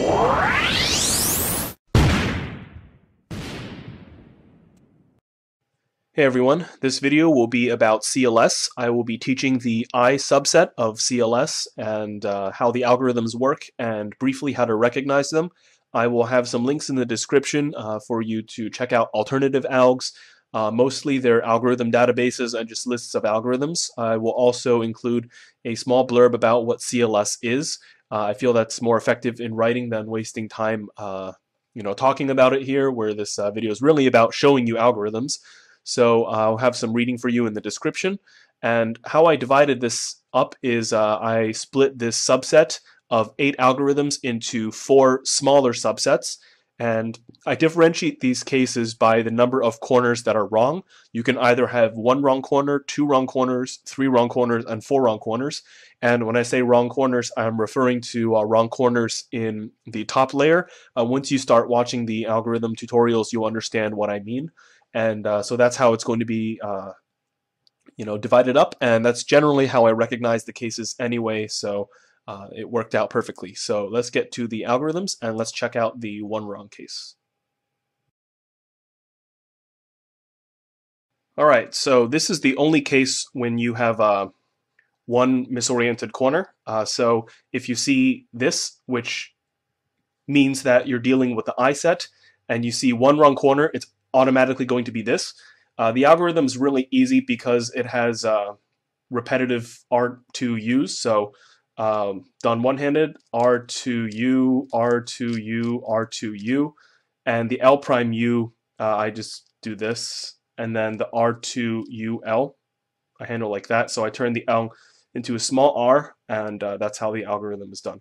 Hey everyone, this video will be about CLS. I will be teaching the I subset of CLS and how the algorithms work and briefly how to recognize them. I will have some links in the description for you to check out alternative algs. Mostly they're algorithm databases and just lists of algorithms. I will also include a small blurb about what CLS is. I feel that's more effective in writing than wasting time talking about it here, where this video is really about showing you algorithms. So I'll have some reading for you in the description. And how I divided this up is I split this subset of 8 algorithms into 4 smaller subsets. And I differentiate these cases by the number of corners that are wrong. You can either have 1 wrong corner, 2 wrong corners, 3 wrong corners, and 4 wrong corners. And when I say wrong corners, I'm referring to wrong corners in the top layer. Once you start watching the algorithm tutorials, you'll understand what I mean. And so that's how it's going to be divided up, and that's generally how I recognize the cases anyway, so it worked out perfectly. So let's get to the algorithms and let's check out the 1 wrong case. Alright, so this is the only case when you have 1 misoriented corner. So if you see this, which means that you're dealing with the I set, and you see 1 wrong corner, it's automatically going to be this. The algorithm is really easy because it has repetitive R2Us. So done one-handed, R2U, R2U, R2U, and the L prime U, I just do this, and then the R2UL, I handle like that. So I turn the L into a small r, and that's how the algorithm is done.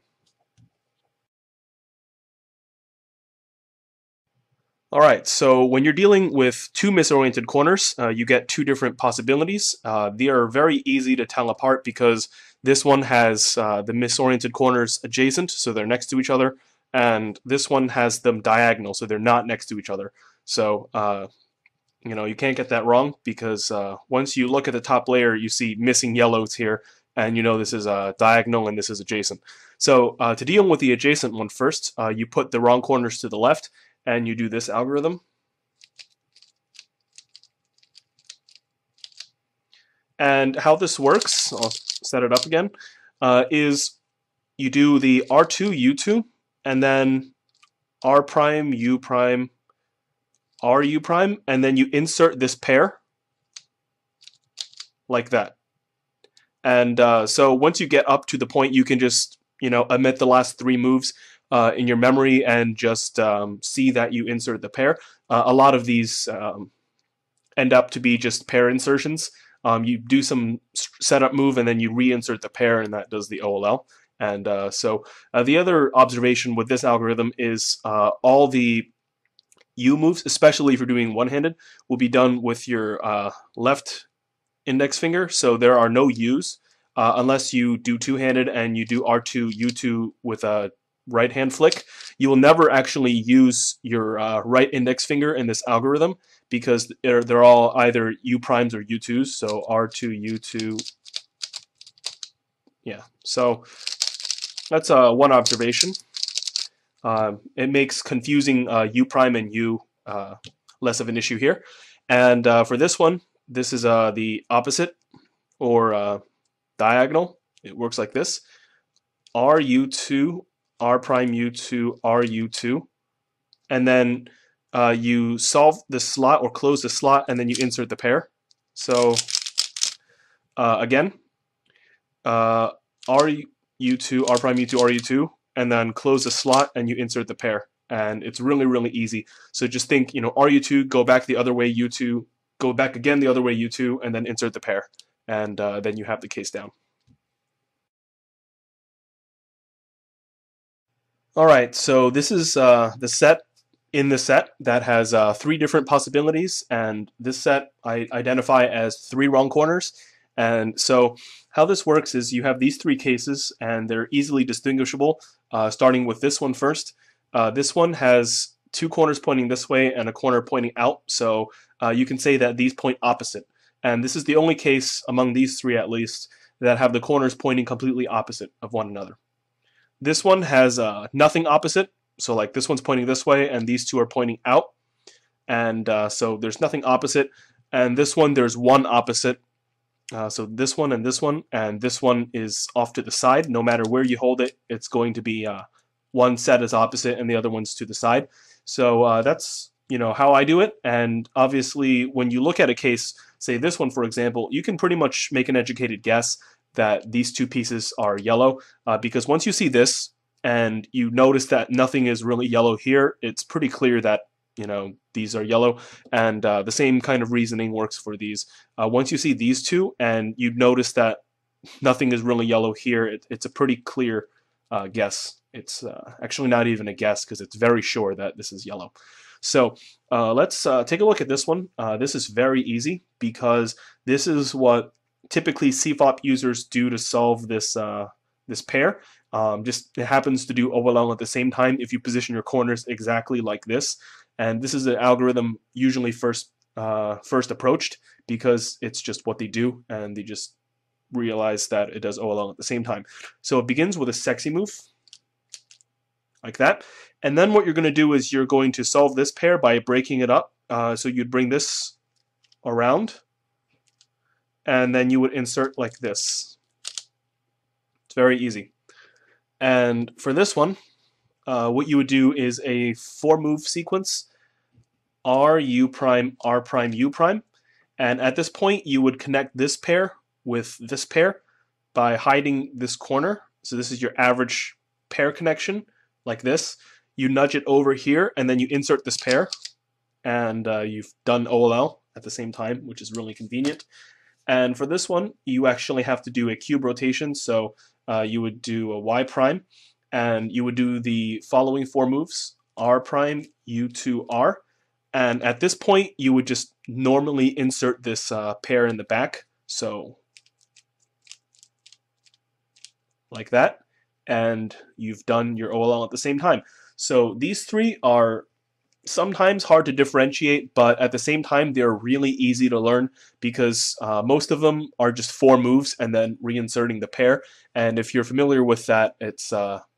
Alright, so when you're dealing with 2 misoriented corners, you get 2 different possibilities. They are very easy to tell apart because this one has the misoriented corners adjacent, so they're next to each other, and this one has them diagonal, so they're not next to each other. So, you can't get that wrong because once you look at the top layer, you see missing yellows here, and this is diagonal and this is adjacent. So to deal with the adjacent one first, you put the wrong corners to the left, and you do this algorithm. And how this works, I'll set it up again, is you do the R2, U2, and then R prime, U prime, RU prime, and then you insert this pair like that. And so once you get up to the point, you can just omit the last 3 moves in your memory and just see that you insert the pair. A lot of these end up to be just pair insertions. You do some setup move and then you reinsert the pair, and that does the OLL. And so the other observation with this algorithm is all the U moves, especially if you're doing one-handed, will be done with your left index finger. So there are no U's unless you do two-handed and you do R2, U2 with a right hand flick. You will never actually use your right index finger in this algorithm because they're all either U primes or U2s, so R2, U2, yeah. So that's one observation. It makes confusing U prime and U less of an issue here. And for this one, this is the opposite, or diagonal. It works like this. RU2, R prime U2, RU2, and then you solve the slot or close the slot, and then you insert the pair. So again, RU2, R prime U2, RU2, and then close the slot, and you insert the pair. And it's really, really easy. So just think, RU2, go back the other way, U2, go back again the other way, U2, and then insert the pair. And then you have the case down. Alright, so this is the set in the set that has 3 different possibilities, and this set I identify as 3 wrong corners. And so how this works is you have these 3 cases, and they're easily distinguishable, starting with this one first. This one has 2 corners pointing this way and a corner pointing out, so you can say that these point opposite. And this is the only case among these 3 at least that have the corners pointing completely opposite of one another. This one has nothing opposite, so like this one's pointing this way and these two are pointing out, and so there's nothing opposite. And this one, there's one opposite, so this one, and this one is off to the side. No matter where you hold it, it's going to be one set is opposite and the other one's to the side. So that's how I do it. And obviously when you look at a case, say this one for example, you can pretty much make an educated guess that these two pieces are yellow, because once you see this and you notice that nothing is really yellow here, it's pretty clear that these are yellow. And the same kind of reasoning works for these. Once you see these two and you notice that nothing is really yellow here, it's a pretty clear guess. It's actually not even a guess because it's very sure that this is yellow. So let's take a look at this one. This is very easy because this is what typically CFOP users do to solve this this pair. Just it happens to do OLL at the same time if you position your corners exactly like this. And this is an algorithm usually first approached because it's just what they do, and they just realize that it does OLL at the same time. So it begins with a sexy move like that, and then what you're going to do is you're going to solve this pair by breaking it up. So you'd bring this around, and then you would insert like this. It's very easy. And for this one, what you would do is a 4-move sequence: R, U prime, R prime, U prime. And at this point, you would connect this pair with this pair by hiding this corner. So this is your average pair connection, like this. You nudge it over here, and then you insert this pair, and you've done OLL at the same time, which is really convenient. And for this one, you actually have to do a cube rotation. So you would do a Y prime, and you would do the following 4 moves: R prime, U2, R. And at this point, you would just normally insert this pair in the back. So like that. And you've done your OLL at the same time. So these three are sometimes hard to differentiate, but at the same time, they're really easy to learn because most of them are just 4 moves and then reinserting the pair. And if you're familiar with that, it's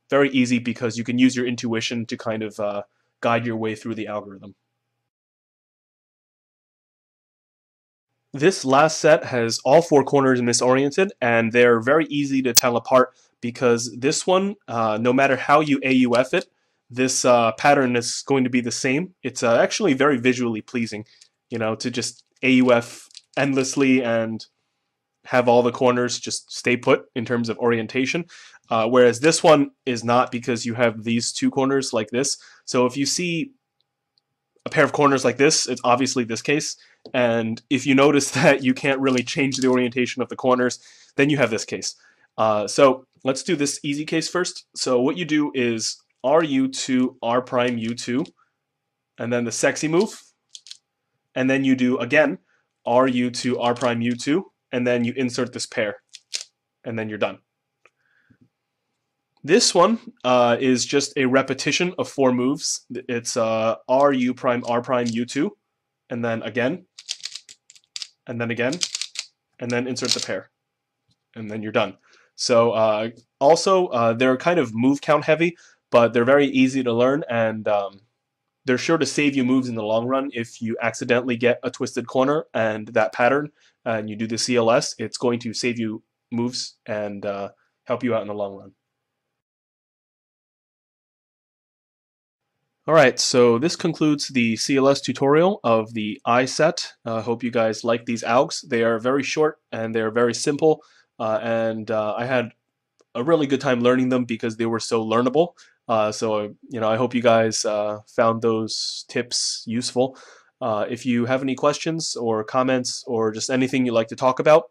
very easy because you can use your intuition to kind of guide your way through the algorithm. This last set has all 4 corners misoriented, and they're very easy to tell apart because this one, no matter how you AUF it, this pattern is going to be the same. It's actually very visually pleasing, to just AUF endlessly and have all the corners just stay put in terms of orientation. Whereas this one is not, because you have these 2 corners like this. So if you see a pair of corners like this, it's obviously this case. And if you notice that you can't really change the orientation of the corners, then you have this case. So let's do this easy case first. So what you do is RU2, R prime U2, and then the sexy move. And then you do, again, RU2, R prime U2, and then you insert this pair. And then you're done. This one is just a repetition of 4 moves. It's R, U prime, R prime, U2, and then again, and then again, and then insert the pair. And then you're done. So also, they're kind of move count heavy, but they're very easy to learn, and they're sure to save you moves in the long run. If you accidentally get a twisted corner and that pattern, and you do the CLS, it's going to save you moves and help you out in the long run. Alright, so this concludes the CLS tutorial of the I set. I hope you guys like these algs. They are very short and they're very simple, and I had a really good time learning them because they were so learnable. So I hope you guys found those tips useful. If you have any questions or comments or just anything you'd like to talk about,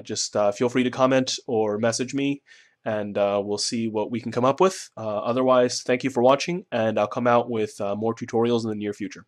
just feel free to comment or message me, and we'll see what we can come up with. Otherwise, thank you for watching, and I'll come out with more tutorials in the near future.